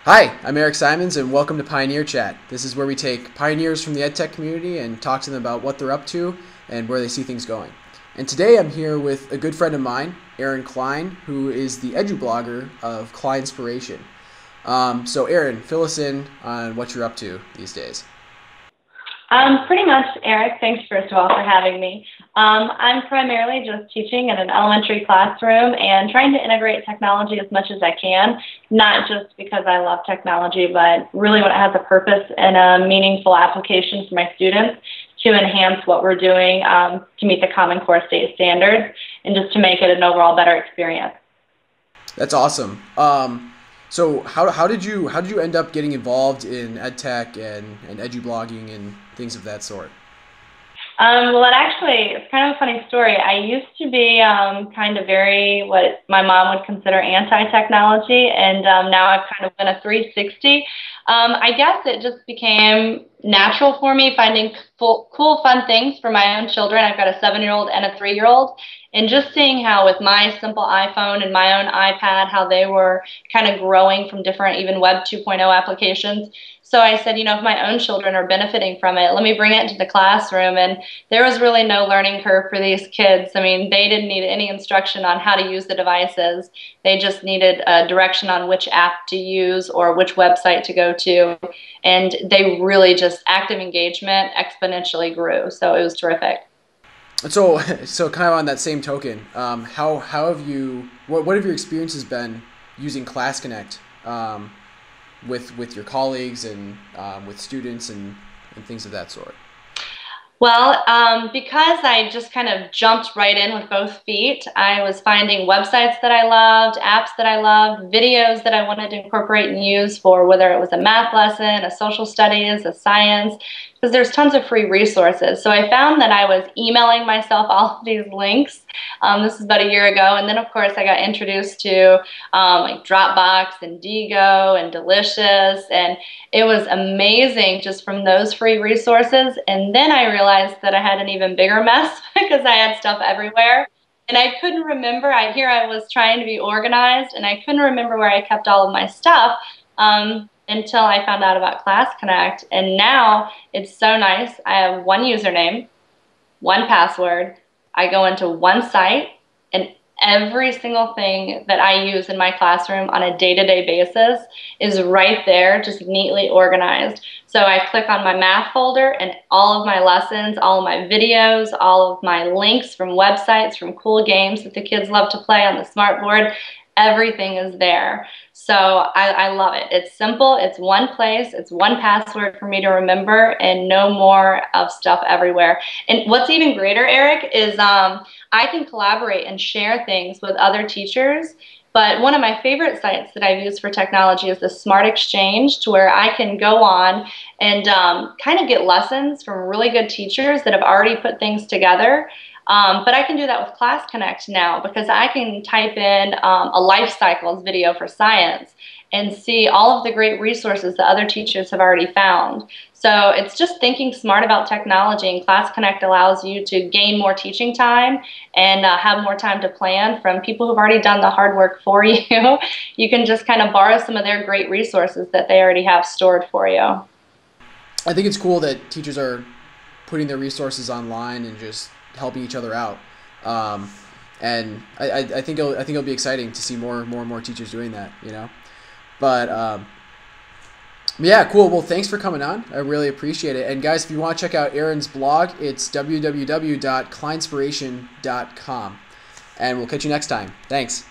Hi, I'm Eric Simons, and welcome to Pioneer Chat. This is where we take pioneers from the EdTech community and talk to them about what they're up to and where they see things going. And today I'm here with a good friend of mine, Erin Klein, who is the edu-blogger of Kleinspiration. So Erin, fill us in on what you're up to these days. Pretty much, Eric. Thanks, first of all, for having me. I'm primarily just teaching in an elementary classroom and trying to integrate technology as much as I can, not just because I love technology, but really when it has a purpose and a meaningful application for my students to enhance what we're doing to meet the Common Core state standards and just to make it an overall better experience. That's awesome. So how did you end up getting involved in EdTech and edu-blogging and things of that sort? Well, it's kind of a funny story. I used to be kind of very what my mom would consider anti-technology, and now I've kind of been a 360. I guess it just became natural for me finding cool, fun things for my own children. I've got a 7-year-old and a 3-year-old, and just seeing how with my simple iPhone and my own iPad, how they were kind of growing from different even Web 2.0 applications. So I said, if my own children are benefiting from it, let me bring it into the classroom. And there was really no learning curve for these kids. I mean, they didn't need any instruction on how to use the devices. They just needed a direction on which app to use or which website to go to. And they really just, active engagement exponentially grew. So it was terrific. So kind of on that same token, how have you, what have your experiences been using Class Connect with your colleagues and with students and things of that sort? Well, because I just kind of jumped right in with both feet, I was finding websites that I loved, apps that I loved, videos that I wanted to incorporate and use for whether it was a math lesson, a social studies, a science, because there's tons of free resources. So I found that I was emailing myself all of these links. This is about a year ago. And then, of course, I got introduced to like Dropbox and Digo and Delicious. And it was amazing just from those free resources. And then I realized that I had an even bigger mess because I had stuff everywhere. And I couldn't remember. I was trying to be organized, and I couldn't remember where I kept all of my stuff. Until I found out about Class Connect. And now it's so nice. I have one username, one password. I go into one site, and every single thing that I use in my classroom on a day-to-day basis is right there, just neatly organized. So I click on my math folder, and all of my lessons, all of my videos, all of my links from websites, from cool games that the kids love to play on the smartboard, everything is there. So I love it. It's simple. It's one place. It's one password for me to remember, and no more of stuff everywhere. And what's even greater, Eric, is I can collaborate and share things with other teachers. But one of my favorite sites that I've used for technology is the Smart Exchange, to where I can go on and kind of get lessons from really good teachers that have already put things together. But I can do that with Class Connect now, because I can type in a life cycles video for science and see all of the great resources that other teachers have already found. So it's just thinking smart about technology, and Class Connect allows you to gain more teaching time and have more time to plan from people who've already done the hard work for you. You can just kind of borrow some of their great resources that they already have stored for you. I think it's cool that teachers are putting their resources online and just helping each other out, and I think it'll be exciting to see more and more teachers doing that, But yeah, cool. Well, thanks for coming on. I really appreciate it. And guys, if you want to check out Erin's blog, it's www.kleinspiration.com. And we'll catch you next time. Thanks.